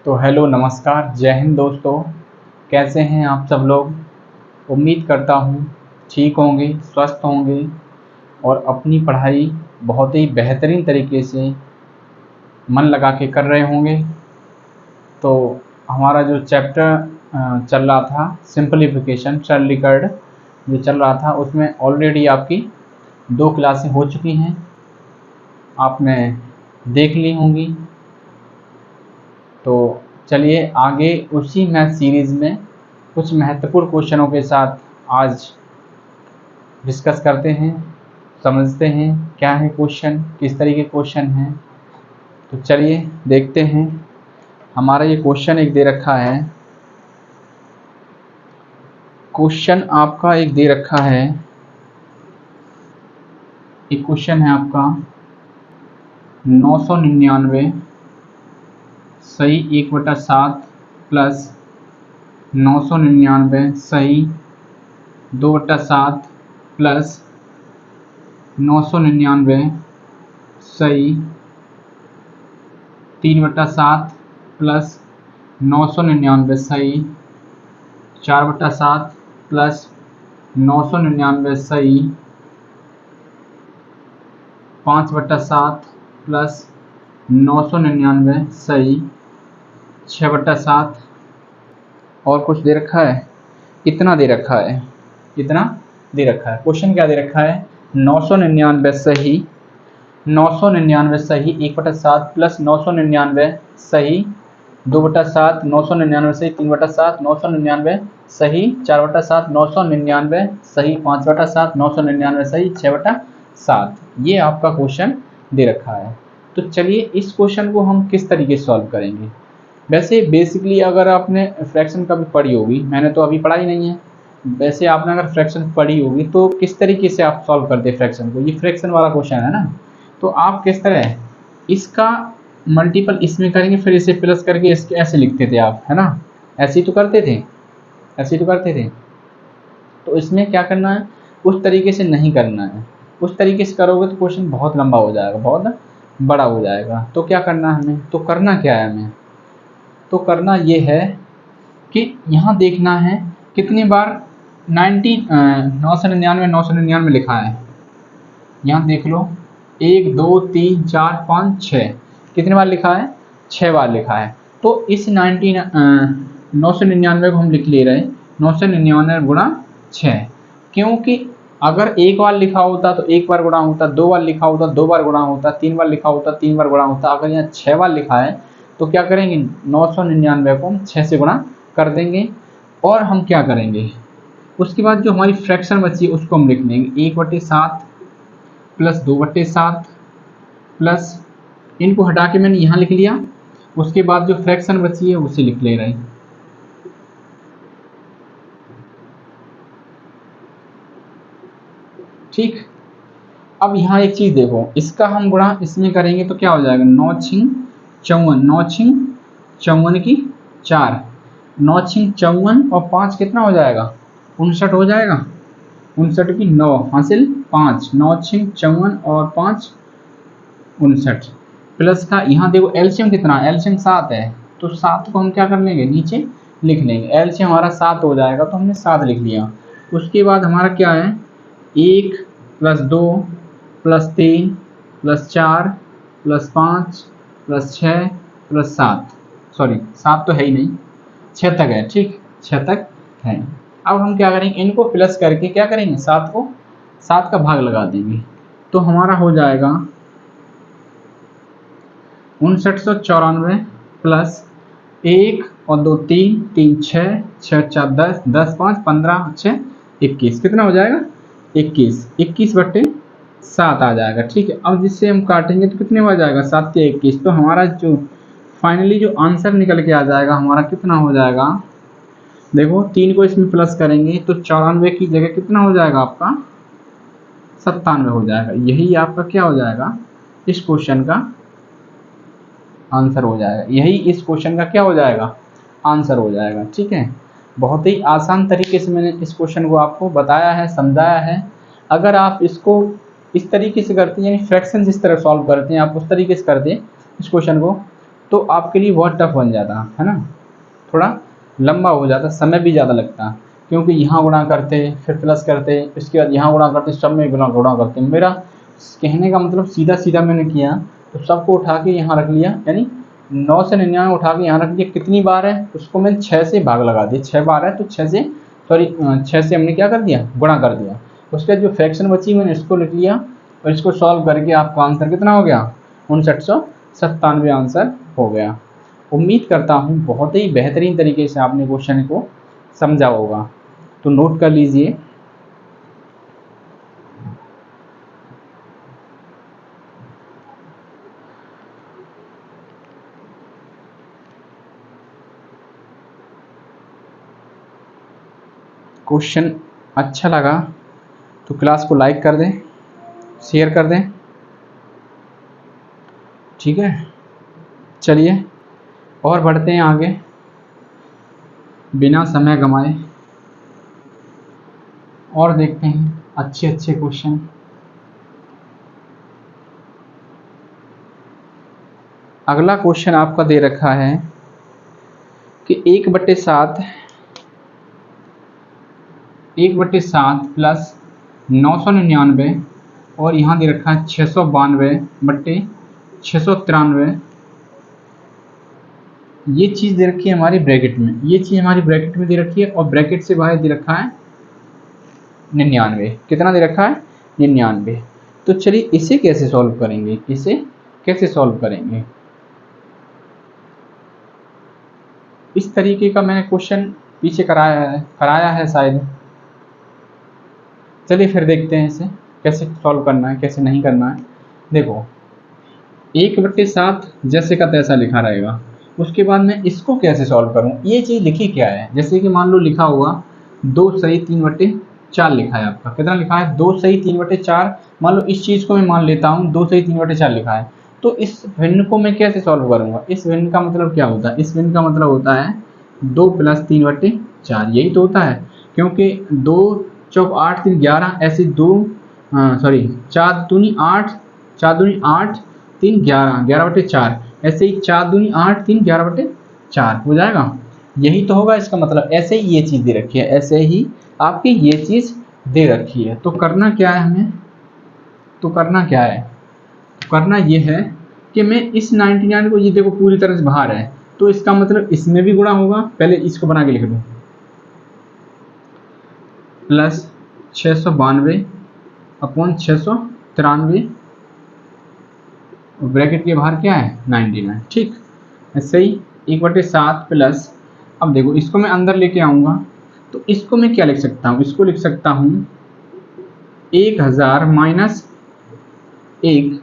तो हेलो नमस्कार जय हिंद दोस्तों। कैसे हैं आप सब लोग। उम्मीद करता हूँ ठीक होंगे, स्वस्थ होंगे और अपनी पढ़ाई बहुत ही बेहतरीन तरीके से मन लगा के कर रहे होंगे। तो हमारा जो चैप्टर चल रहा था सिंपलीफिकेशन सरलीकरण जो चल रहा था, उसमें ऑलरेडी आपकी 2 क्लासें हो चुकी हैं, आपने देख ली होंगी। तो चलिए आगे उसी मैथ सीरीज़ में कुछ महत्वपूर्ण क्वेश्चनों के साथ आज डिस्कस करते हैं, समझते हैं क्या है क्वेश्चन, किस तरीके के क्वेश्चन हैं। तो चलिए देखते हैं। हमारा ये क्वेश्चन एक दे रखा है, क्वेश्चन आपका एक दे रखा है, एक क्वेश्चन है आपका 999 सही 1/7 प्लस 999 सही 2/7 प्लस 999 सही 3/7 प्लस 999 सही 4/7 प्लस 999 सही 5/7 प्लस 999 सही 6/7 और कुछ दे रखा है। कितना दे रखा है, कितना दे रखा है, क्वेश्चन क्या दे रखा है 999 सही 999 सही 1/7 प्लस 999 सही 2/7 999 सही 3/7 999 सही 4/7 999 सही 5/7 999 सही 6/7। ये आपका क्वेश्चन दे रखा है। तो चलिए इस क्वेश्चन को हम किस तरीके से सॉल्व करेंगे। वैसे बेसिकली अगर आपने फ्रैक्शन कभी पढ़ी होगी, मैंने तो अभी पढ़ा ही नहीं है, वैसे आपने अगर फ्रैक्शन पढ़ी होगी तो किस तरीके से आप सॉल्व करते फ्रैक्शन को। ये फ्रैक्शन वाला क्वेश्चन है ना, तो आप किस तरह इसका मल्टीपल इसमें करेंगे, फिर इसे प्लस करके इसके ऐसे लिखते थे आप, है ना, ऐसे ही तो करते थे, ऐसे ही तो करते थे। तो इसमें क्या करना है, उस तरीके से नहीं करना है। उस तरीके से करोगे तो क्वेश्चन बहुत लंबा हो जाएगा, बहुत बड़ा हो जाएगा। तो क्या करना है हमें, तो करना क्या है हमें, तो करना ये है कि यहाँ देखना है कितनी बार 999 लिखा है। यहाँ देख लो 1 2 3 4 5 6 कितनी बार लिखा है, 6 बार लिखा है। तो इस 999 को हम लिख ले रहे 999 गुणा 6, क्योंकि अगर एक बार लिखा होता तो एक बार गुणा होता, 2 बार लिखा होता 2 बार गुणा होता, 3 बार लिखा होता 3 बार गुणा होता। अगर यहाँ 6 बार लिखा है तो क्या करेंगे 999 को हम 6 से गुणा कर देंगे। और हम क्या करेंगे, उसके बाद जो हमारी फ्रैक्शन बची है उसको हम लिख लेंगे 1/7 प्लस 2/7 प्लस, इनको हटा के मैंने यहाँ लिख लिया। उसके बाद जो फ्रैक्शन बची है उसे लिख ले रहे हैं। ठीक, अब यहाँ एक चीज देखो, इसका हम गुणा इसमें करेंगे तो क्या हो जाएगा 9 छिंग 54, 9 छिंग 54 की 4, 9 छिंग 54 और 5 कितना हो जाएगा 59 हो जाएगा, 59 की 9 हासिल 5, 9 छिंग 54 और 5 59 प्लस का यहाँ देखो एलसीएम कितना, एलसीएम 7 है, तो 7 को हम क्या कर लेंगे नीचे लिख लेंगे। एलसीएम हमारा 7 हो जाएगा तो हमने 7 लिख लिया। उसके बाद हमारा क्या है 1 plus 2 plus 3 plus 4 plus 5 plus 6 plus 7, sorry 7 तो है ही नहीं, 6 तक है, ठीक 6 तक है। अब हम क्या करेंगे, इनको प्लस करके क्या करेंगे 7 को 7 का भाग लगा देंगे। तो हमारा हो जाएगा 5994 प्लस 1 और 2 3 3 6 6 4 10 10 5 15 6 21 कितना हो जाएगा 21, 21/7 आ जाएगा। ठीक है, अब जिससे हम काटेंगे तो कितने में आ जाएगा 7 के 21, तो हमारा जो फाइनली जो आंसर निकल के आ जाएगा हमारा कितना हो जाएगा, देखो 3 को इसमें प्लस करेंगे तो 94 की जगह कितना हो जाएगा आपका 97 हो जाएगा। यही आपका क्या हो जाएगा, इस क्वेश्चन का आंसर हो जाएगा। यही इस क्वेश्चन का क्या हो जाएगा, आंसर हो जाएगा। ठीक है, बहुत ही आसान तरीके से मैंने इस क्वेश्चन को आपको बताया है, समझाया है। अगर आप इसको इस तरीके से करते हैं, यानी फ्रैक्शन जिस तरह सॉल्व करते हैं आप उस तरीके से करते हैं इस क्वेश्चन को, तो आपके लिए बहुत टफ बन जाता है ना, थोड़ा लंबा हो जाता, समय भी ज़्यादा लगता, क्योंकि यहाँ गुणा करते फिर प्लस करते, इसके बाद यहाँ गुणा करते, सब में गुणा करते। मेरा कहने का मतलब सीधा सीधा मैंने किया, तो सबको उठा के यहाँ रख लिया, यानी 9 से 99 उठा के यहाँ रख दिया। कितनी बार है उसको मैंने 6 से भाग लगा दिया, 6 बार है तो 6 से हमने क्या कर दिया, गुणा कर दिया। उसके बाद जो फ्रैक्शन बची मैंने इसको लिख लिया, और इसको सॉल्व करके आपका आंसर कितना हो गया, 5997 आंसर हो गया। उम्मीद करता हूँ बहुत ही बेहतरीन तरीके से आपने क्वेश्चन को समझा होगा, तो नोट कर लीजिए। क्वेश्चन अच्छा लगा तो क्लास को लाइक कर दें, शेयर कर दें, ठीक है। चलिए और बढ़ते हैं आगे बिना समय गंवाए, और देखते हैं अच्छे क्वेश्चन। अगला क्वेश्चन आपका दे रखा है कि 1/7 प्लस 999 और यहाँ दे रखा है 692/693। ये चीज़ दे रखी है हमारी ब्रैकेट में, ये चीज़ हमारी ब्रैकेट में दे रखी है, और ब्रैकेट से बाहर दे रखा है 99। कितना दे रखा है, 99। तो चलिए इसे कैसे सॉल्व करेंगे, इस तरीके का मैंने क्वेश्चन पीछे कराया है शायद। चलिए फिर देखते हैं इसे कैसे सॉल्व करना है, कैसे नहीं करना है। देखो 1/7 जैसे का तैसा लिखा रहेगा, उसके बाद मैं इसको कैसे सॉल्व करूं, ये चीज़ लिखी क्या है। जैसे कि मान लो लिखा हुआ 2 सही 3/4 लिखा है, आपका कितना लिखा है, 2 सही 3/4। मान लो इस चीज़ को मैं मान लेता हूँ 2 सही 3/4 लिखा है, तो इस भिन्न को मैं कैसे सॉल्व करूँगा। इस भिन्न का मतलब क्या होता है, इस भिन्न का मतलब होता है 2 + 3/4, यही तो होता है, क्योंकि 2 चौक 8 3 11, ऐसे 4 दूनी 8, 4 दूनी 8 3 11, 11/4, ऐसे ही 4 दूनी 8 3 11/4 हो जाएगा। यही तो होगा इसका मतलब। ऐसे ही ये चीज़ दे रखी है, ऐसे ही आपकी ये चीज़ दे रखी है। तो करना क्या है हमें, करना ये है कि मैं इस 99 को, ये देखो पूरी तरह से बाहर है, तो इसका मतलब इसमें भी गुणा होगा। पहले इसको बना के लिख दूँ, प्लस 692/693, ब्रैकेट के बाहर क्या है 99, ठीक। ऐसे ही 1/7 प्लस, अब देखो इसको मैं अंदर लेके आऊँगा, तो इसको मैं क्या लिख सकता हूँ, इसको लिख सकता हूँ 1000 - 1,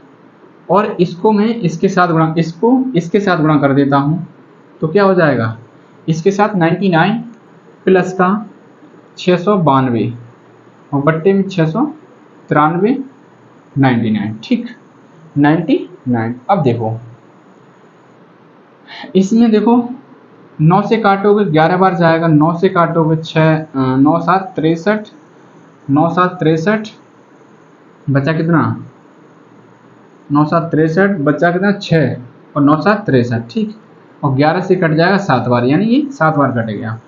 और इसको मैं इसके साथ गुणा कर देता हूँ, तो क्या हो जाएगा, इसके साथ 99 प्लस का 692 और बट्टे में 693, 99, ठीक 99। अब देखो इसमें देखो 9 से काटोगे 11 बार जाएगा, 9 से काटोगे 9 7 63, 9 7 63, बचा कितना, 9 7 63 बचा कितना 6, और 9 7 63, ठीक। और 11 से कट जाएगा 7 बार, यानी ये 7 बार कट गया।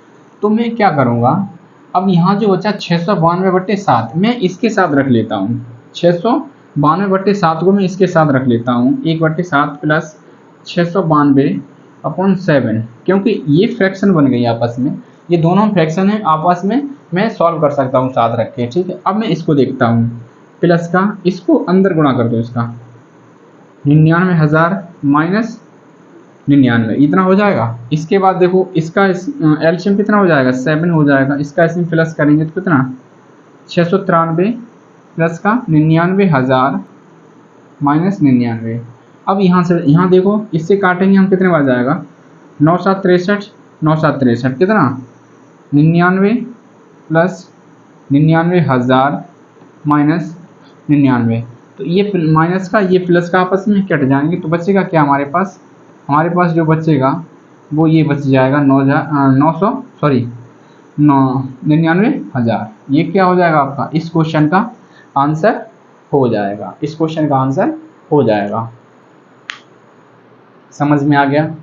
तो मैं क्या करूँगा, अब यहाँ जो बचा 692/7 मैं इसके साथ रख लेता हूँ, 692/7 को मैं इसके साथ रख लेता हूँ, 1/7 प्लस 692/7, क्योंकि ये फ्रैक्शन बन गई आपस में, ये दोनों फ्रैक्शन है आपस में, मैं सॉल्व कर सकता हूँ साथ रख के, ठीक है। अब मैं इसको देखता हूँ, प्लस का इसको अंदर गुणा कर दो, इसका 99,000 माइनस 99 इतना हो जाएगा। इसके बाद देखो इसका एलसीएम कितना हो जाएगा, 7 हो जाएगा। इसका इसमें प्लस करेंगे तो कितना, 693 प्लस का 99,000 माइनस 99। अब यहाँ से यहाँ देखो इससे काटेंगे हम, कितने बार जाएगा, 9 7 63, 9 7 63 कितना 99 प्लस 99,000 माइनस 99। तो ये माइनस का ये प्लस का आपस में कट जाएंगे, तो बचेगा क्या हमारे पास जो बचेगा वो ये बच जाएगा 99,000। ये क्या हो जाएगा आपका, इस क्वेश्चन का आंसर हो जाएगा, समझ में आ गया?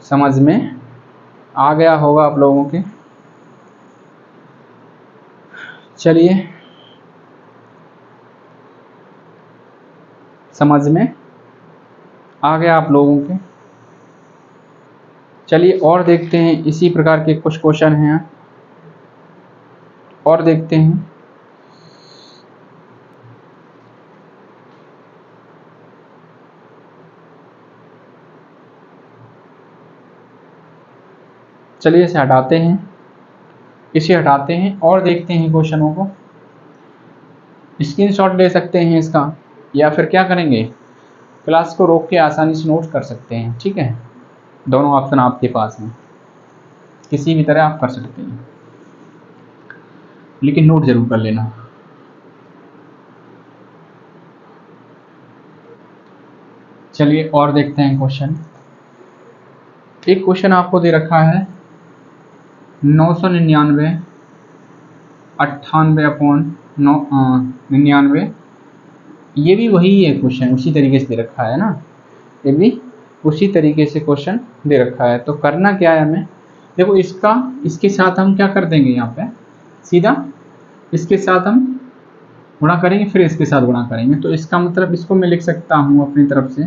समझ में आ गया होगा आप लोगों के। चलिए, समझ में आ गया आप लोगों के। चलिए और देखते हैं, इसी प्रकार के कुछ क्वेश्चन हैं और देखते हैं। चलिए इसे हटाते हैं, इसे हटाते हैं और देखते हैं क्वेश्चनों को। स्क्रीनशॉट ले सकते हैं इसका, या फिर क्या करेंगे, क्लास को रोक के आसानी से नोट कर सकते हैं। ठीक है, दोनों ऑप्शन आपके पास हैं, किसी भी तरह आप कर सकते हैं, लेकिन नोट जरूर कर लेना। चलिए और देखते हैं क्वेश्चन। एक क्वेश्चन आपको दे रखा है 999 98/99। ये भी वही है क्वेश्चन, उसी तरीके से दे रखा है ना, ये भी उसी तरीके से क्वेश्चन दे रखा है। तो करना क्या है हमें, देखो इसके साथ हम क्या कर देंगे, यहाँ पे सीधा इसके साथ हम गुणा करेंगे, फिर इसके साथ गुणा करेंगे। तो इसका मतलब इसको मैं लिख सकता हूँ अपनी तरफ से,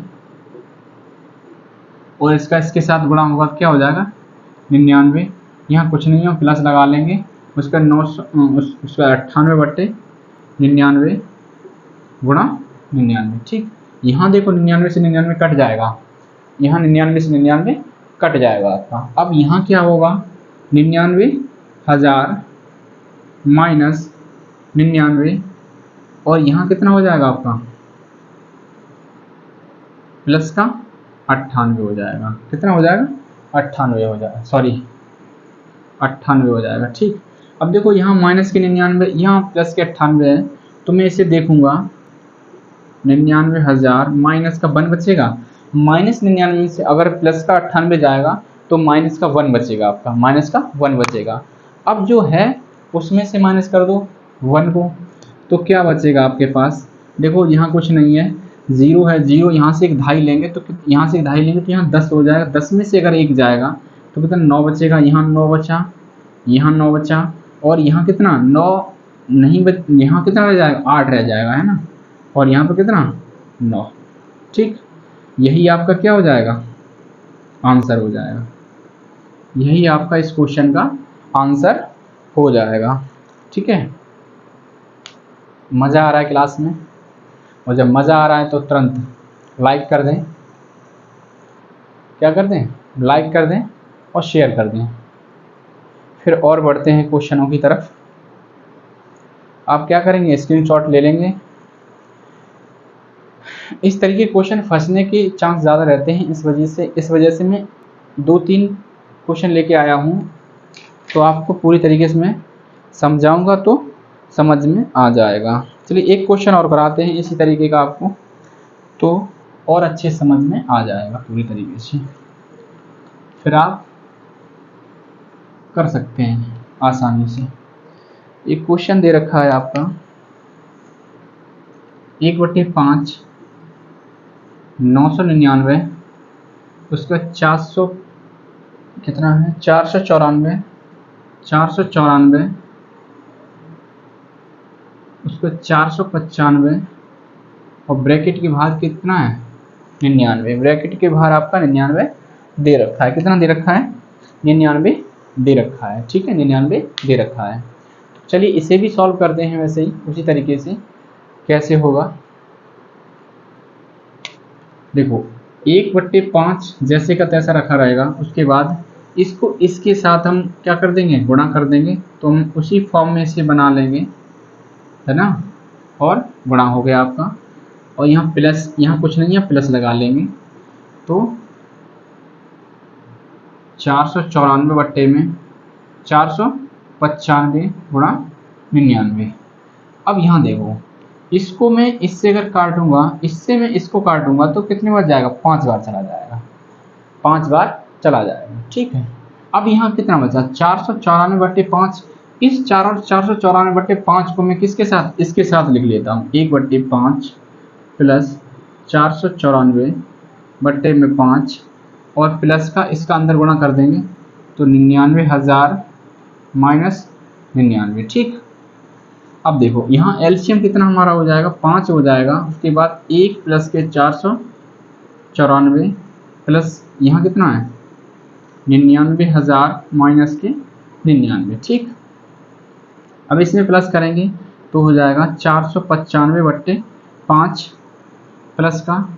और इसका इसके साथ गुणा होगा, क्या हो जाएगा 99। यहाँ कुछ नहीं है, प्लस लगा लेंगे, उसका 98/99 गुणा 99। ठीक, यहाँ देखो 99 से 99 कट जाएगा, यहाँ 99 से 99 कट जाएगा आपका। अब यहाँ क्या होगा, 99,000 माइनस 99, और यहाँ कितना हो जाएगा आपका, प्लस का 98 हो जाएगा। कितना हो जाएगा, 98 हो जाएगा, सॉरी 98 हो जाएगा। ठीक, अब देखो यहाँ माइनस के 99, यहाँ प्लस के 98 है, तो मैं इसे देखूंगा 99,000 माइनस का 1 बचेगा। माइनस 99 से अगर प्लस का 98 जाएगा तो माइनस का 1 बचेगा आपका, माइनस का 1 बचेगा। अब जो है उसमें से माइनस कर दो 1 को, तो क्या बचेगा आपके पास, देखो यहाँ कुछ नहीं है, 0 है, 0 यहाँ से एक ढाई लेंगे तो यहाँ से एक ढाई लेंगे तो यहाँ 10 हो जाएगा। 10 में से अगर 1 जाएगा तो कितना 9 बचेगा, यहाँ 9 बचा, यहाँ 9 बचा, और यहाँ कितना 9 नहीं बच, यहाँ कितना रह जाएगा 8 रह जाएगा, है ना, और यहाँ पर कितना 9। ठीक, यही आपका क्या हो जाएगा, आंसर हो जाएगा। यही आपका इस क्वेश्चन का आंसर हो जाएगा। ठीक है, मज़ा आ रहा है क्लास में, और जब मज़ा आ रहा है तो तुरंत लाइक कर दें, क्या कर दें, लाइक कर दें और शेयर कर दें। फिर और बढ़ते हैं क्वेश्चनों की तरफ। आप क्या करेंगे, स्क्रीनशॉट ले लेंगे। इस तरीके क्वेश्चन फंसने के चांस ज़्यादा रहते हैं, इस वजह से मैं 2-3 क्वेश्चन लेके आया हूँ, तो आपको पूरी तरीके से मैं समझाऊंगा तो समझ में आ जाएगा। चलिए एक क्वेश्चन और कराते हैं इसी तरीके का आपको, तो और अच्छे समझ में आ जाएगा पूरी तरीके से, फिर आप कर सकते हैं आसानी से। एक क्वेश्चन दे रखा है आपका 1/5 999, उसका 400 कितना है 494, उसका 495, और ब्रैकेट के बाहर कितना है 99। ब्रैकेट के बाहर आपका 99 दे रखा है। कितना दे रखा है, 99 दे रखा है। ठीक है, 99 दे रखा है। चलिए इसे भी सॉल्व करते हैं वैसे ही उसी तरीके से। कैसे होगा, देखो 1/5 जैसे का तैसा रखा रहेगा, उसके बाद इसको इसके साथ हम क्या कर देंगे, गुणा कर देंगे, तो हम उसी फॉर्म में इसे बना लेंगे, है ना, और गुणा हो गया आपका, और यहाँ प्लस, यहाँ कुछ नहीं है, प्लस लगा लेंगे, तो 494 बट्टे में 495 गुणा 99। अब यहाँ देखो, इसको मैं इससे अगर काटूंगा, इससे मैं इसको काटूंगा तो कितनी बार जाएगा, 5 बार चला जाएगा, 5 बार चला जाएगा। ठीक है, अब यहाँ कितना बचा 494/5। इस 494/5 को मैं किसके साथ, इसके साथ लिख लेता हूँ, 1/5 प्लस 494 बट्टे में 5 और प्लस का इसका अंदर गुणा कर देंगे तो 99,000 माइनस 99। ठीक, अब देखो यहाँ एलसीएम कितना हमारा हो जाएगा, 5 हो जाएगा। उसके बाद 1 प्लस के 494 प्लस यहाँ कितना है 99,000 माइनस के 99। ठीक, अब इसमें प्लस करेंगे तो हो जाएगा 495 बट्टे 5 प्लस का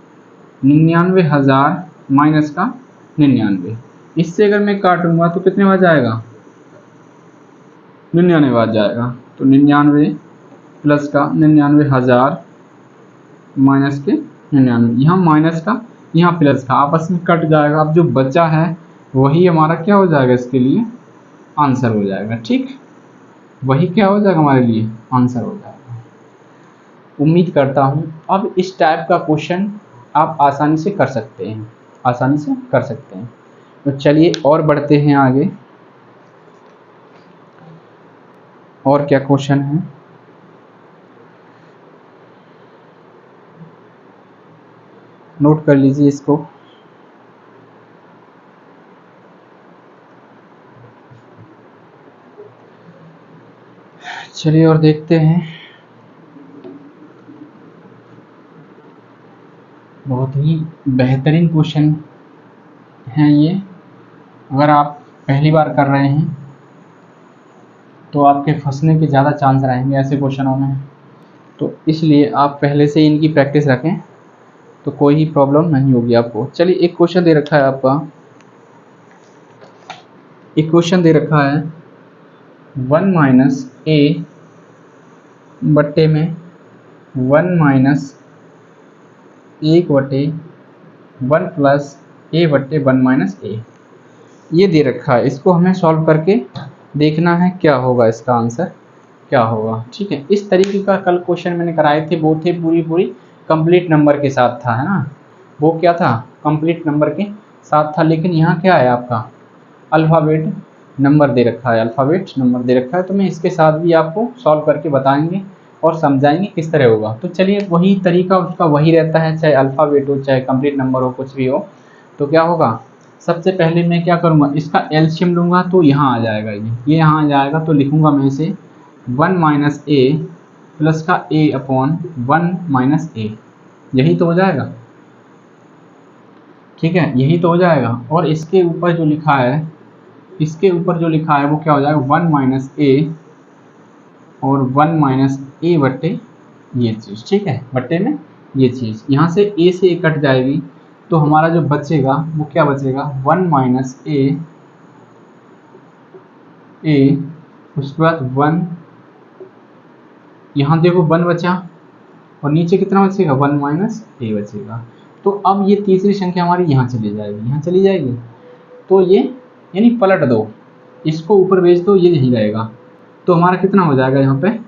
99,000 माइनस का 99। इससे अगर मैं काटूंगा तो कितने बार जाएगा 99 बार जाएगा। तो 99 प्लस का 99,000 माइनस के 99, यहाँ माइनस का यहाँ प्लस का आपस में कट जाएगा। अब जो बचा है वही हमारा क्या हो जाएगा, इसके लिए आंसर हो जाएगा। ठीक, वही क्या हो जाएगा हमारे लिए आंसर हो जाएगा। उम्मीद करता हूँ अब इस टाइप का क्वेश्चन आप आसानी से कर सकते हैं, आसानी से कर सकते हैं। तो चलिए और बढ़ते हैं आगे, और क्या क्वेश्चन है। नोट कर लीजिए इसको। चलिए और देखते हैं। बहुत ही बेहतरीन क्वेश्चन हैं ये। अगर आप पहली बार कर रहे हैं तो आपके फंसने के ज़्यादा चांस रहेंगे ऐसे क्वेश्चनों में, तो इसलिए आप पहले से इनकी प्रैक्टिस रखें तो कोई ही प्रॉब्लम नहीं होगी आपको। चलिए एक क्वेश्चन दे रखा है आपका, एक क्वेश्चन दे रखा है 1 माइनस ए बट्टे में 1 माइनस 1 बटे 1 प्लस ए बट्टे 1 माइनस ए, ये दे रखा है। इसको हमें सॉल्व करके देखना है क्या होगा, इसका आंसर क्या होगा। ठीक है, इस तरीके का कल क्वेश्चन मैंने कराए थे, वो थे पूरी कंप्लीट नंबर के साथ था, है ना। वो क्या था, कंप्लीट नंबर के साथ था। लेकिन यहाँ क्या है आपका अल्फ़ाबेट नंबर दे रखा है, अल्फ़ाबेट नंबर दे रखा है। तो मैं इसके साथ भी आपको सॉल्व करके बताएंगे और समझाएंगे किस तरह होगा। तो चलिए वही तरीका उसका वही रहता है, चाहे अल्फ़ाबेट हो चाहे कंप्लीट नंबर हो, कुछ भी हो। तो क्या होगा, सबसे पहले मैं क्या करूँगा, इसका एलसीएम लूँगा तो यहाँ आ जाएगा, ये यहाँ आ जाएगा। तो लिखूँगा मैं इसे 1 माइनस ए प्लस का ए अपॉन 1 माइनस ए, यही तो हो जाएगा। ठीक है, यही तो हो जाएगा। और इसके ऊपर जो लिखा है, इसके ऊपर जो लिखा है वो क्या हो जाएगा 1 माइनस ए और 1 माइनस ए बट्टे ये चीज़। ठीक है, बट्टे में ये चीज़, यहाँ से ए से ए कट जाएगी तो हमारा जो बचेगा वो क्या बचेगा 1 माइनस ए, उसके बाद 1, यहाँ देखो 1 बचा और नीचे कितना बचेगा 1 माइनस ए बचेगा। तो अब ये तीसरी संख्या हमारी यहाँ चली जाएगी, यहाँ चली जाएगी। तो ये यानी पलट दो, इसको ऊपर भेज दो, ये यहीं रहेगा। तो हमारा कितना हो जाएगा, यहाँ पे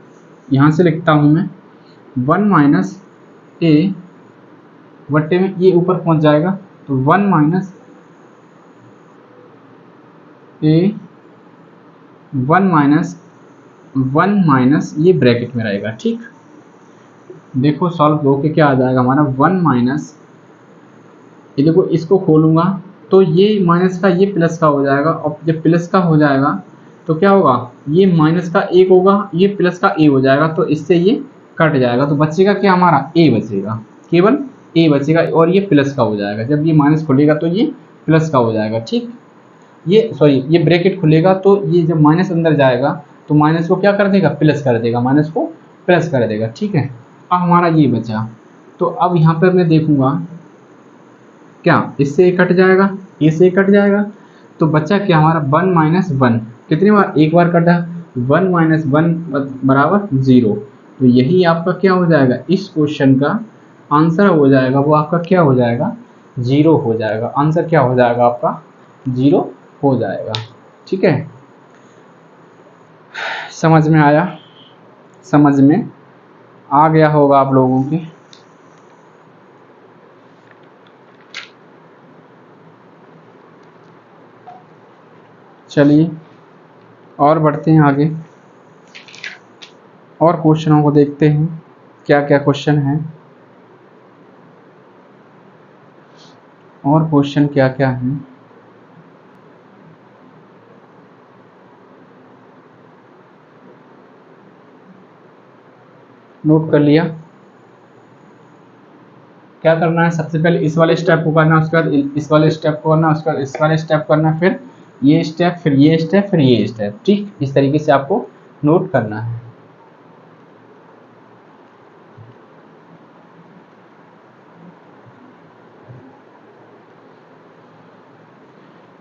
यहाँ से लिखता हूँ मैं 1 माइनस ए बट्टे में ये ऊपर पहुँच जाएगा तो 1 माइनस ए 1 माइनस ये ब्रैकेट में रहेगा। ठीक, देखो सॉल्व होके क्या आ जाएगा हमारा 1 माइनस, ये देखो इसको खोलूँगा तो ये माइनस का ये प्लस का हो जाएगा। और जब प्लस का हो जाएगा तो क्या होगा, ये माइनस का 1 होगा, ये प्लस का ए हो जाएगा। तो इससे ये कट जाएगा तो बचेगा क्या हमारा ए बचेगा, केवल ए बचेगा। और ये प्लस का हो जाएगा, जब ये माइनस खुलेगा तो ये प्लस का हो जाएगा। ठीक, ये सॉरी ये ब्रैकेट खुलेगा तो ये जब माइनस अंदर जाएगा तो माइनस को क्या कर देगा, प्लस कर देगा, माइनस को प्लस कर देगा। ठीक है, अब हमारा ये बचा। तो अब यहाँ पर मैं देखूँगा क्या इससे कट जाएगा, ए से कट जाएगा। तो बचा क्या हमारा 1 माइनस 1, कितनी बार, एक बार कटा, 1 माइनस 1 बराबर 0। तो यही आपका क्या हो जाएगा, इस क्वेश्चन का आंसर हो जाएगा, वो आपका क्या हो जाएगा 0 हो जाएगा। आंसर क्या हो जाएगा आपका 0 हो जाएगा। ठीक है, समझ में आया, समझ में आ गया होगा आप लोगों के। चलिए और बढ़ते हैं आगे, और क्वेश्चनों को देखते हैं क्या क्या क्वेश्चन हैं। और क्वेश्चन क्या क्या है, नोट कर लिया। क्या करना है, सबसे पहले इस वाले स्टेप को करना, उसके बाद इस वाले स्टेप को करना, उसके बाद इस वाले स्टेप करना, फिर ये स्टेप, फिर ये स्टेप, फिर ये स्टेप। ठीक, इस तरीके से आपको नोट करना है।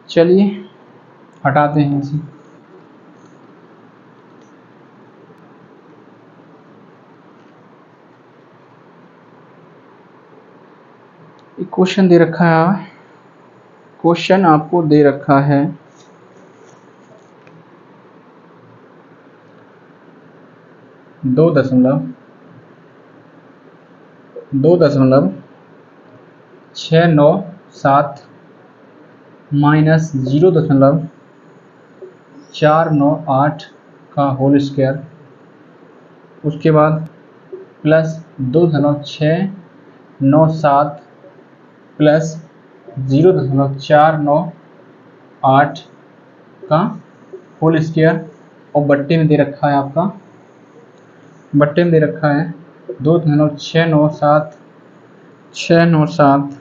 चलिए हटाते हैं इसे। क्वेश्चन दे रखा है, क्वेश्चन आपको दे रखा है 2.697 माइनस 0.498 का होल स्क्वायर, उसके बाद प्लस 2.697 प्लस 0.498 का होल स्क्वायर, और बट्टे में दे रखा है आपका, बट्टे में दे रखा है 2.697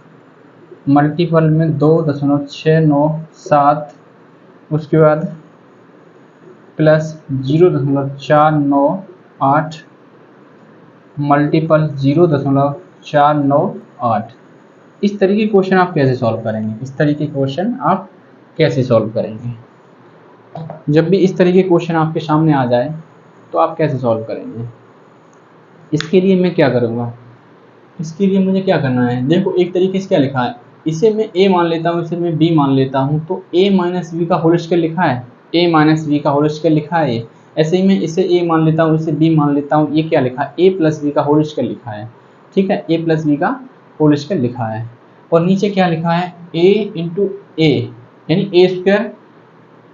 मल्टीपल में 2.697, उसके बाद प्लस 0.498 मल्टीपल 0.498। इस तरीके के क्वेश्चन आप कैसे सॉल्व करेंगे, इस तरीके के क्वेश्चन आप कैसे सॉल्व करेंगे। जब भी इस तरीके के क्वेश्चन आपके सामने आ जाए तो आप कैसे सॉल्व करेंगे। इसके लिए मैं क्या करूँगा, इसके लिए मुझे क्या करना है, देखो एक तरीके से क्या लिखा है, इसे मैं a मान लेता हूँ, इसे मैं b मान लेता हूँ, तो a माइनस बी का होल स्क्वायर लिखा है, a माइनस बी का होल स्क्वायर लिखा है। ऐसे ही मैं इसे a मान लेता हूँ, इसे b मान लेता हूँ, ये क्या लिखा है, a प्लस बी का होल स्क्वायर लिखा है। ठीक है, a प्लस बी का होल स्क्वायर लिखा है, और नीचे क्या लिखा है, a इंटू ए यानी a स्क्वायर,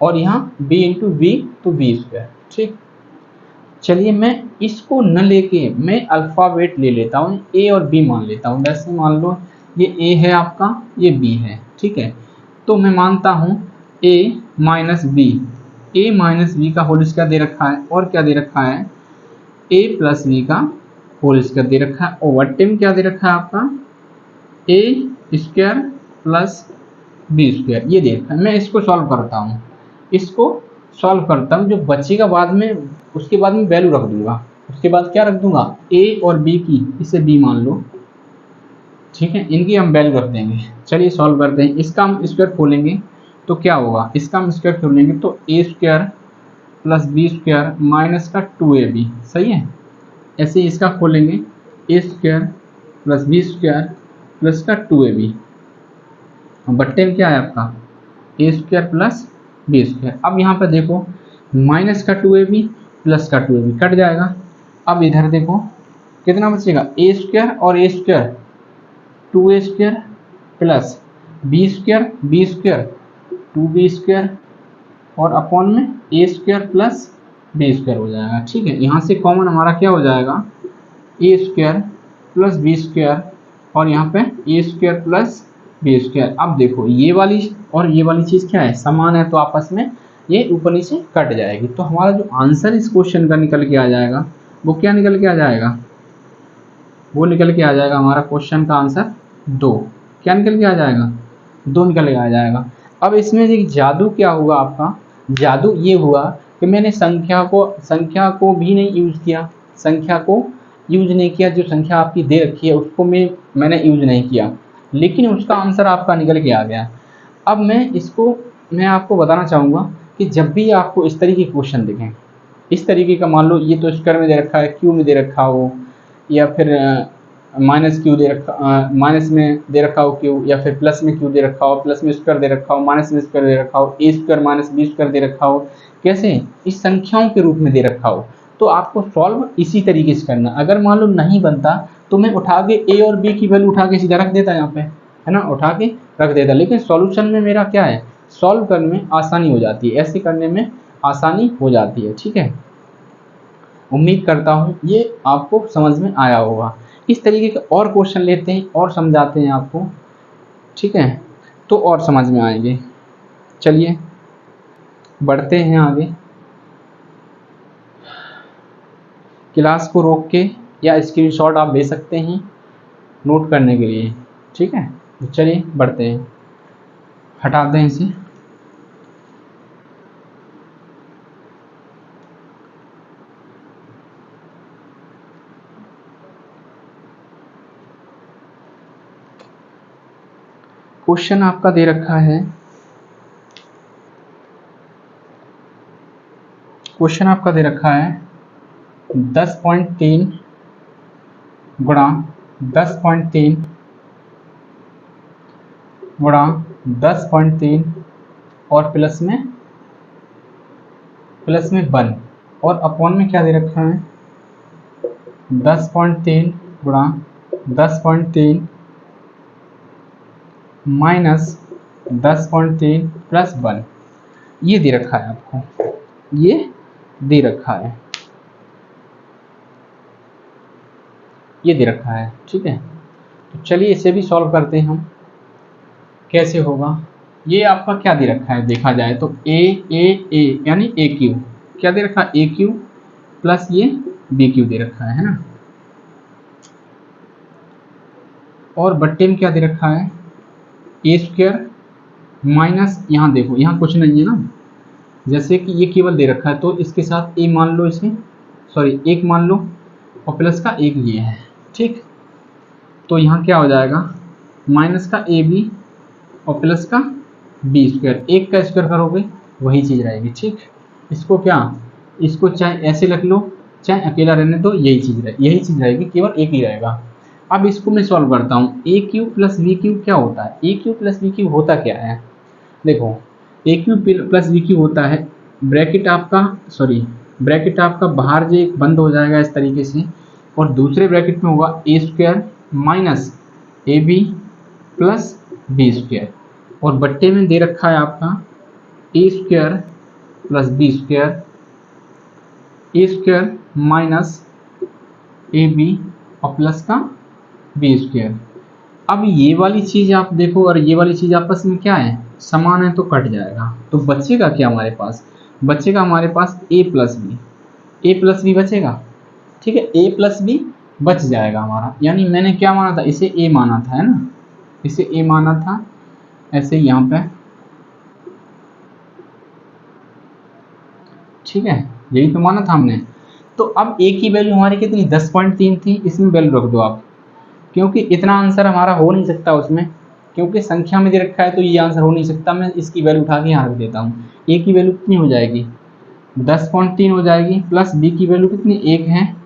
और यहाँ b इंटू बी तो b स्क्वायर। ठीक, चलिए मैं इसको न लेके मैं अल्फ़ाबेट ले लेता हूँ, ए और बी मान लेता हूँ। वैसे मान लो ये ए है आपका, ये बी है। ठीक है, तो मैं मानता हूँ ए माइनस बी, ए माइनस बी का होल स्क्वायर दे रखा है, और क्या दे रखा है, ए प्लस बी का होल स्क्वायर दे रखा है, ओवर टेम क्या दे रखा है आपका, A square plus B square, ये दे रखा है। मैं इसको सॉल्व करता हूँ, इसको सॉल्व करता हूँ, जो बचेगा बाद में, उसके बाद में वैल्यू रख दूंगा, उसके बाद क्या रख दूंगा, a और b की, इसे b मान लो। ठीक है, इनकी हम वैल्यू रख देंगे। चलिए सॉल्व करते हैं। इसका हम स्क्वायर खोलेंगे तो क्या होगा, इसका हम स्क्वायर खोलेंगे तो a square plus B square minus का 2ab, सही है। ऐसे ही इसका खोलेंगे, a square plus B square plus का 2ab, बट्टे में क्या है आपका, A square plus B square. अब यहाँ पर देखो माइनस का 2ab प्लस का 2ab कट जाएगा। अब इधर देखो कितना बचेगा, ए स्क्वायर और A square 2a square plus B square 2b square, और अपॉन में A square plus B square हो जाएगा। ठीक है, यहाँ से कॉमन हमारा क्या हो जाएगा, ए स्क्वायर प्लस बी स्क्वायर, और यहाँ पे ए स्क्वायर प्लस बी स्क्वायर। अब देखो ये वाली और ये वाली चीज़ क्या है, समान है, तो आपस में ये ऊपर नीचे कट जाएगी। तो हमारा जो आंसर इस क्वेश्चन का निकल के आ जाएगा, वो क्या निकल के आ जाएगा, वो निकल के आ जाएगा हमारा क्वेश्चन का आंसर 2। क्या निकल के आ जाएगा, 2 निकल के आ जाएगा। अब इसमें एक जादू क्या हुआ आपका, जादू ये हुआ कि मैंने संख्या को भी नहीं यूज़ किया, संख्या को यूज नहीं किया, जो संख्या आपकी दे रखी है उसको मैंने यूज नहीं किया, लेकिन उसका आंसर आपका निकल के आ गया। अब मैं आपको बताना चाहूँगा कि जब भी आपको इस तरीके के क्वेश्चन दिखें, इस तरीके का, मान लो ये तो स्क्वायर में दे रखा है, क्यू में दे रखा हो, या फिर माइनस क्यू दे रखा, माइनस में दे रखा हो क्यू, या फिर प्लस में क्यू दे रखा हो, प्लस में स्क्वायर दे रखा हो, माइनस में स्क्वायर दे रखा हो, ए स्क्वायर माइनस बी स्क्वायर दे रखा हो, कैसे इस संख्याओं के रूप में दे रखा हो, तो आपको सॉल्व इसी तरीके से करना। अगर मान लो नहीं बनता तो मैं उठा के ए और बी की वैल्यू उठा के सीधा रख देता यहाँ पे, है ना, उठा के रख देता, लेकिन सॉल्यूशन में मेरा क्या है, सॉल्व करने में आसानी हो जाती है, ऐसे करने में आसानी हो जाती है। ठीक है, उम्मीद करता हूँ ये आपको समझ में आया होगा। इस तरीके के और क्वेश्चन लेते हैं और समझाते हैं आपको। ठीक है, तो और समझ में आएंगे। चलिए बढ़ते हैं आगे। क्लास को रोक के या स्क्रीनशॉट आप ले सकते हैं नोट करने के लिए, ठीक है। तो चलिए बढ़ते हैं, हटा दें इसे। क्वेश्चन आपका दे रखा है, क्वेश्चन आपका दे रखा है 10.3 गुणा 10.3 गुणा 10.3 और प्लस में 1 और अपॉन में क्या दे रखा है 10.3 गुणा 10.3 माइनस 10.3 प्लस 1, ये दे रखा है आपको, ये दे रखा है, ये दे रखा है, ठीक है। तो चलिए इसे भी सॉल्व करते हैं हम, कैसे होगा। ये आपका क्या दे रखा है देखा जाए तो ए यानी ए क्यू, क्या दे रखा है ए क्यू प्लस ये बी क्यू दे रखा है ना, और बट्टे में क्या दे रखा है ए स्क्वायर माइनस, यहाँ देखो यहाँ कुछ नहीं है ना, जैसे कि ये केवल दे रखा है तो इसके साथ ए मान लो, इसे सॉरी एक मान लो और प्लस का एक ये है, ठीक। तो यहाँ क्या हो जाएगा माइनस का ए बी और प्लस का बी स्क्वायर, एक का स्क्वायर करोगे वही चीज़ रहेगी, ठीक। इसको क्या, इसको चाहे ऐसे रख लो चाहे अकेला रहने दो, यही चीज़ रहेगी, केवल एक ही रहेगा। अब इसको मैं सॉल्व करता हूँ, ए क्यू प्लस बी क्यू क्या होता है, ए क्यू प्लस बी क्यू होता क्या है, देखो ए क्यू प्लस बी क्यू होता है ब्रैकेट आपका बाहर जो एक बंद हो जाएगा इस तरीके से, और दूसरे ब्रैकेट में होगा A square minus A B plus B square, और बट्टे में दे रखा है आपका A square plus B square, A square minus A B और प्लस का बी स्क्वायर। अब ये वाली चीज़ आप देखो और ये वाली चीज़ आपस में क्या है समान है, तो कट जाएगा, तो बचेगा क्या हमारे पास, बचेगा हमारे पास ए प्लस बी बचेगा, ठीक है। ए प्लस बी बच जाएगा हमारा, यानी मैंने क्या माना था, इसे ए माना था, है ना, इसे ए माना था, ऐसे यहाँ पे, ठीक है, यही तो माना था हमने। तो अब ए की वैल्यू हमारी कितनी 10.3 थी, इसमें वैल्यू रख दो आप, क्योंकि इतना आंसर हमारा हो नहीं सकता उसमें, क्योंकि संख्या में दे रखा है तो ये आंसर हो नहीं सकता, मैं इसकी वैल्यू उठा के यहाँ रख देता हूँ। ए की वैल्यू कितनी हो जाएगी 10.3 हो जाएगी, प्लस बी की वैल्यू कितनी 1 है,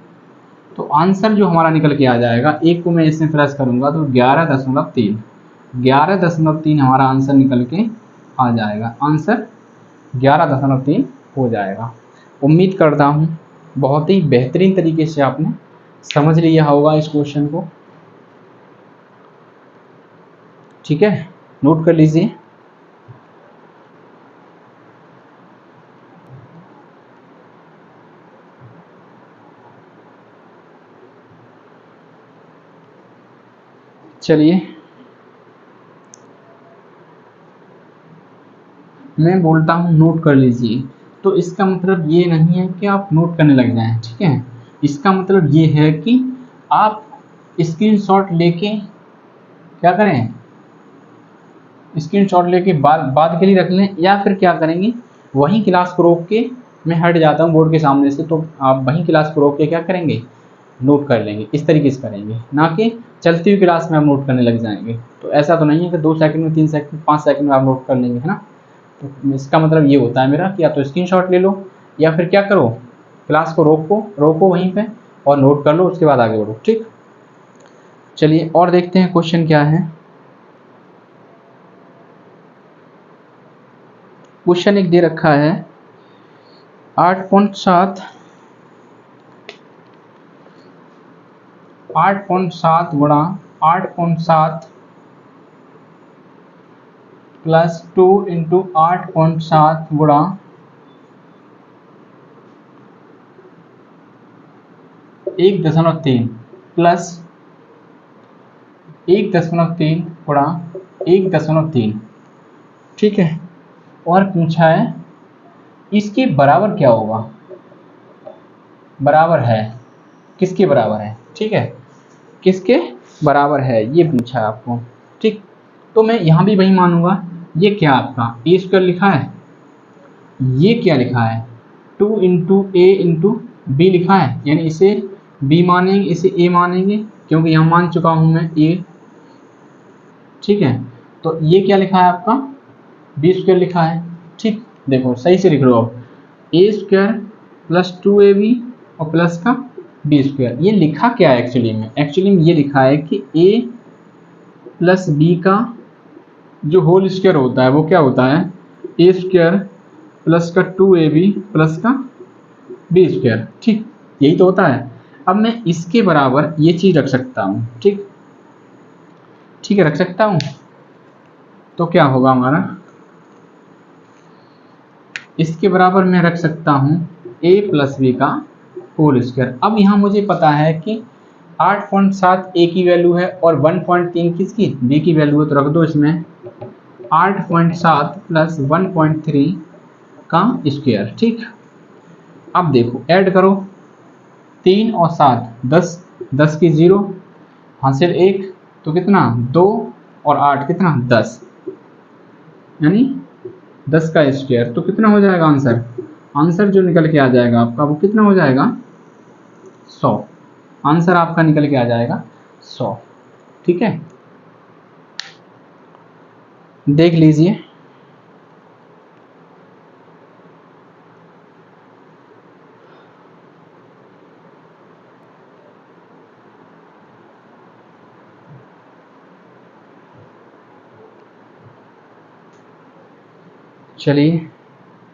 तो आंसर जो हमारा निकल के आ जाएगा, एक को मैं इसमें प्लस करूँगा तो 11.3 हमारा आंसर निकल के आ जाएगा, आंसर 11.3 हो जाएगा। उम्मीद करता हूँ बहुत ही बेहतरीन तरीके से आपने समझ लिया होगा इस क्वेश्चन को, ठीक है, नोट कर लीजिए। चलिए मैं बोलता हूँ नोट कर लीजिए, तो इसका मतलब ये नहीं है कि आप नोट करने लग जाएं, ठीक है। इसका मतलब ये है कि आप स्क्रीनशॉट लेके क्या करें, स्क्रीनशॉट लेके बाद के लिए रख लें, या फिर क्या करेंगे वहीं क्लास को रोक के, मैं हट जाता हूँ बोर्ड के सामने से, तो आप वहीं क्लास को रोक के क्या करेंगे नोट कर लेंगे, इस तरीके से करेंगे, ना कि चलती हुई क्लास में आप नोट करने लग जाएंगे। तो ऐसा तो नहीं है कि 2 सेकंड में 3 सेकंड 5 सेकंड में आप नोट कर लेंगे, है ना। तो इसका मतलब ये होता है मेरा कि या तो स्क्रीनशॉट ले लो या फिर क्या करो क्लास को रोको वहीं पे और नोट कर लो, उसके बाद आगे बढ़ो, ठीक। चलिए और देखते हैं क्वेश्चन क्या है। क्वेश्चन एक दे रखा है 8.7 गुणा 8.7 प्लस 2 इंटू 8.7 गुणा 1.3 प्लस 1.3 गुणा 1.3, ठीक है। और पूछा है इसके बराबर क्या होगा, बराबर है, किसके बराबर है, ठीक है, किसके बराबर है ये पूछा है आपको, ठीक। तो मैं यहाँ भी वही मानूंगा। ये क्या आपका ए स्क्वायर लिखा है, ये क्या लिखा है 2 इंटू ए इंटू बी लिखा है, यानी इसे बी मानेंगे, इसे ए मानेंगे, क्योंकि यहाँ मान चुका हूँ मैं ए, ठीक है। तो ये क्या लिखा है आपका बी स्क्वायर लिखा है, ठीक। देखो सही से लिख लो अब, ए स्क्वायर प्लस 2ab और प्लस का बी स्क्वायर। ये लिखा क्या है एक्चुअली में ये लिखा है कि ए प्लस बी का जो होल स्क्वायर होता है वो क्या होता है ए स्क्वायर प्लस का 2ab प्लस का बी स्क्वायर, ठीक, यही तो होता है। अब मैं इसके बराबर ये चीज रख सकता हूँ, ठीक, ठीक है, रख सकता हूँ। तो क्या होगा हमारा, इसके बराबर मैं रख सकता हूँ a प्लस बी का होल स्क्वायर। अब यहाँ मुझे पता है कि 8.7 a की वैल्यू है और 1.3 किसकी b की वैल्यू है, तो रख दो इसमें 8.7 प्लस 1.3 का स्क्वायर, ठीक। अब देखो ऐड करो 3 और 7 10, 10 की 0 हासिल 1, तो कितना 2 और 8 कितना 10, यानी 10 का स्क्वायर। तो कितना हो जाएगा आंसर, आंसर जो निकल के आ जाएगा आपका वो कितना हो जाएगा 100, आंसर आपका निकल के आ जाएगा 100, ठीक है, देख लीजिए। चलिए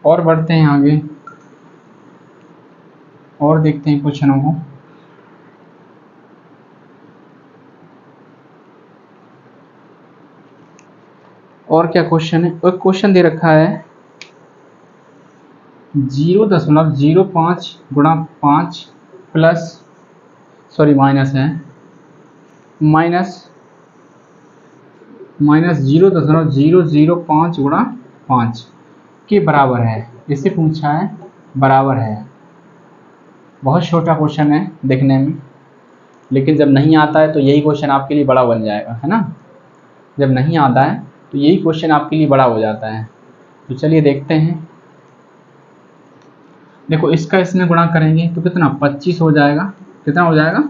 और बढ़ते हैं आगे और देखते हैं क्वेश्चनों को। और क्या क्वेश्चन है, एक क्वेश्चन दे रखा है 0.05 गुणा 5 प्लस, सॉरी माइनस है, माइनस 0.005 गुणा 5 के बराबर है, इसे पूछा है बराबर है। बहुत छोटा क्वेश्चन है देखने में, लेकिन जब नहीं आता है तो यही क्वेश्चन आपके लिए बड़ा बन जाएगा, है ना। जब नहीं आता है तो यही क्वेश्चन आपके लिए बड़ा हो जाता है। तो चलिए देखते हैं। देखो इसका इसमें गुणा करेंगे तो कितना 25 हो जाएगा, कितना हो जाएगा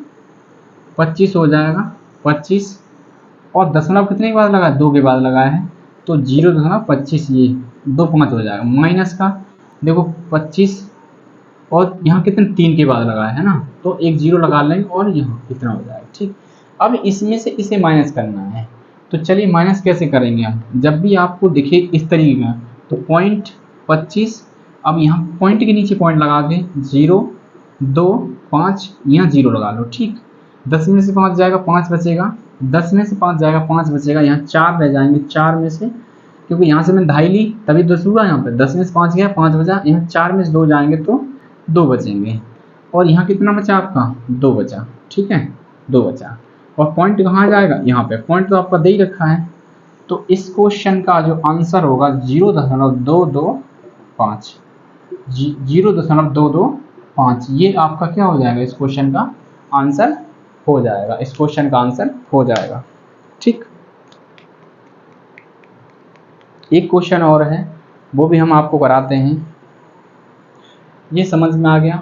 25 हो जाएगा, 25 और दशमलव कितने के बाद लगा है 2 के बाद लगाया है, तो 0.25 ये 2.5 हो जाएगा। माइनस का देखो 25 और यहाँ कितने 3 के बाद लगाया है ना, तो एक 0 लगा लेंगे और यहाँ कितना हो जाएगा, ठीक। अब इसमें से इसे माइनस करना है, तो चलिए माइनस कैसे करेंगे हम, जब भी आपको दिखे इस तरीके का तो पॉइंट 25, अब यहाँ पॉइंट के नीचे पॉइंट लगा के 0 2 5 यहाँ 0 लगा लो, ठीक। 10 में से 5 जाएगा 5 बचेगा, 10 में से 5 जाएगा 5 बचेगा, यहाँ 4 रह जाएंगे, 4 में से क्योंकि यहाँ से मैंने ढाई ली तभी 10 हुआ, यहाँ पे 10 में से 5 गया 5 बचा, यहाँ 4 में से 2 जाएंगे तो 2 बचेंगे, और यहाँ कितना बचा आपका 2 बचा, ठीक है 2 बचा। और पॉइंट कहाँ जाएगा, यहाँ पे पॉइंट तो आपका दे ही रखा है। तो इस क्वेश्चन का जो आंसर होगा 0.225, 0.225 ये आपका क्या हो जाएगा, इस क्वेश्चन का आंसर हो जाएगा, इस क्वेश्चन का आंसर हो जाएगा, ठीक। एक क्वेश्चन और है वो भी हम आपको कराते हैं। ये समझ में आ गया,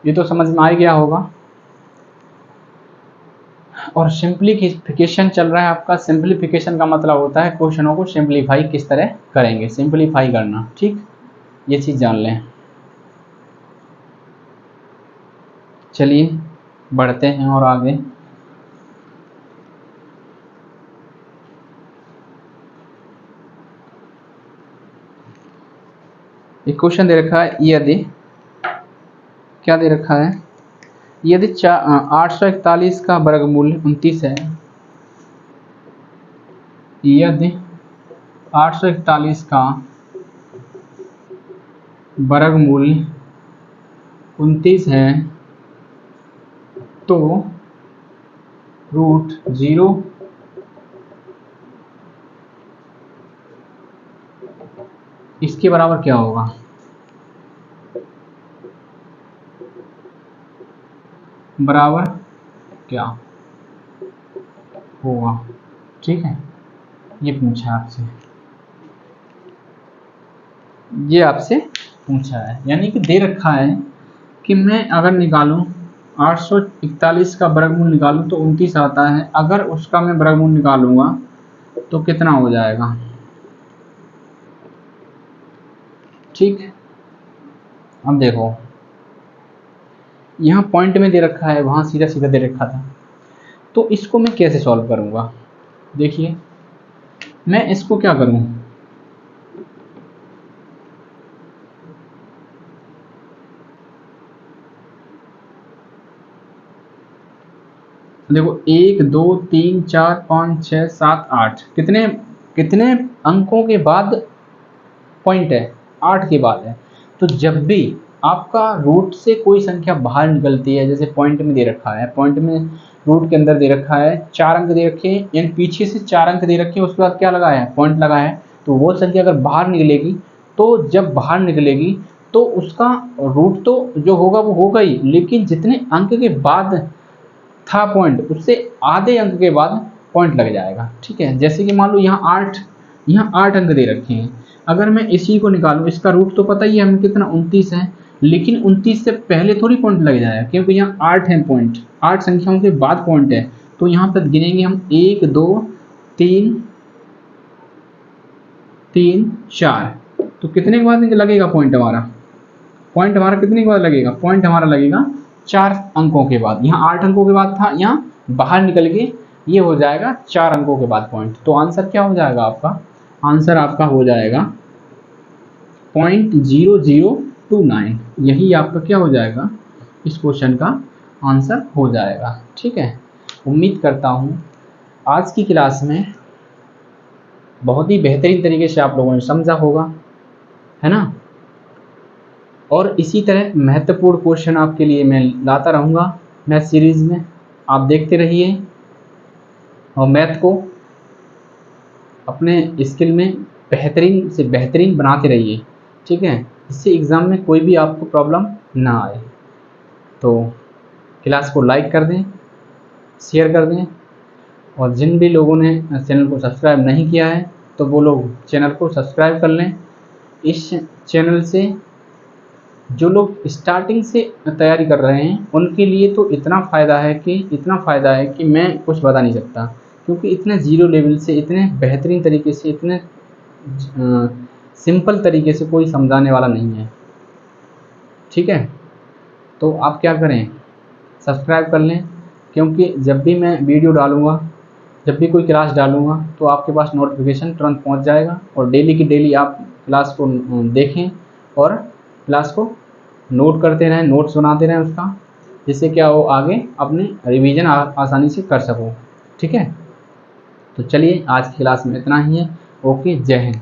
ये तो समझ में आ ही गया होगा। और सिंप्लीफिकेशन चल रहा है आपका। सिंप्लीफिकेशन का मतलब होता है क्वेश्चनों को सिंप्लीफाई किस तरह करेंगे, सिंप्लीफाई करना, ठीक, ये चीज़ जान लें। चलिए बढ़ते हैं और आगे। एक क्वेश्चन दे रखा है, यदि क्या दे रखा है, यदि 841 का वर्गमूल 29 है, यदि 841 का वर्गमूल 29 है तो √0 इसके बराबर क्या होगा, बराबर क्या होगा। ठीक है, ये पूछा आपसे, ये आपसे पूछा है, यानी कि दे रखा है कि मैं अगर निकालूं 841 का वर्गमूल निकालूं तो 29 आता है, अगर उसका मैं वर्गमूल निकालूंगा तो कितना हो जाएगा। ठीक, अब देखो यहाँ पॉइंट में दे रखा है, वहां सीधा सीधा दे रखा था, तो इसको मैं कैसे सॉल्व करूंगा। देखिए मैं इसको क्या करूं, देखो 1 2 3 4 5 6 7 8 कितने कितने अंकों के बाद पॉइंट है, 8 के बाद है। तो जब भी आपका रूट से कोई संख्या बाहर निकलती है, जैसे पॉइंट में दे रखा है, पॉइंट में रूट के अंदर दे रखा है 4 अंक दे रखे हैं, यानी पीछे से 4 अंक दे रखे हैं, उसके बाद क्या लगाया है, पॉइंट लगाया है, तो वो संख्या अगर बाहर निकलेगी, तो जब बाहर निकलेगी तो उसका रूट तो जो होगा वो होगा ही, लेकिन जितने अंक के बाद था पॉइंट, उससे आधे अंक के बाद पॉइंट लग जाएगा। ठीक है, जैसे कि मान लो यहाँ 8 अंक दे रखे हैं, अगर मैं इसी को निकालूं, इसका रूट तो पता ही है हमें कितना 29 है, लेकिन 29 से पहले थोड़ी पॉइंट लग जाएगा, क्योंकि यहाँ 8 है पॉइंट, 8 संख्याओं के बाद पॉइंट है, तो यहाँ पर गिनेंगे हम 1 2 3 3 4, तो कितने के बाद लगेगा पॉइंट हमारा, पॉइंट हमारा कितने के बाद लगेगा, पॉइंट हमारा लगेगा 4 अंकों के बाद। यहाँ 8 अंकों के बाद था, यहाँ बाहर निकल के ये हो जाएगा 4 अंकों के बाद पॉइंट। तो आंसर क्या हो जाएगा आपका, आंसर आपका हो जाएगा 0.0029, यही आपका क्या हो जाएगा, इस क्वेश्चन का आंसर हो जाएगा। ठीक है, उम्मीद करता हूँ आज की क्लास में बहुत ही बेहतरीन तरीके से आप लोगों ने समझा होगा, है ना। और इसी तरह महत्वपूर्ण क्वेश्चन आपके लिए मैं लाता रहूँगा मैथ सीरीज़ में, आप देखते रहिए और मैथ को अपने स्किल में बेहतरीन से बेहतरीन बनाते रहिए। ठीक है, इससे एग्ज़ाम में कोई भी आपको प्रॉब्लम ना आए। तो क्लास को लाइक कर दें, शेयर कर दें, और जिन भी लोगों ने चैनल को सब्सक्राइब नहीं किया है तो वो लोग चैनल को सब्सक्राइब कर लें। इस चैनल से जो लोग स्टार्टिंग से तैयारी कर रहे हैं उनके लिए तो इतना फ़ायदा है कि मैं कुछ बता नहीं सकता, क्योंकि इतने ज़ीरो लेवल से इतने बेहतरीन तरीके से इतने सिंपल तरीके से कोई समझाने वाला नहीं है। ठीक है, तो आप क्या करें, सब्सक्राइब कर लें, क्योंकि जब भी मैं वीडियो डालूँगा, जब भी कोई क्लास डालूँगा तो आपके पास नोटिफिकेशन तुरंत पहुंच जाएगा, और डेली की डेली आप क्लास को देखें और क्लास को नोट करते रहें, नोट्स बनाते रहें उसका, जिससे क्या हो आगे अपने रिवीजन आसानी से कर सको। ठीक है, तो चलिए आज की क्लास में इतना ही है। ओके, जय हिंद।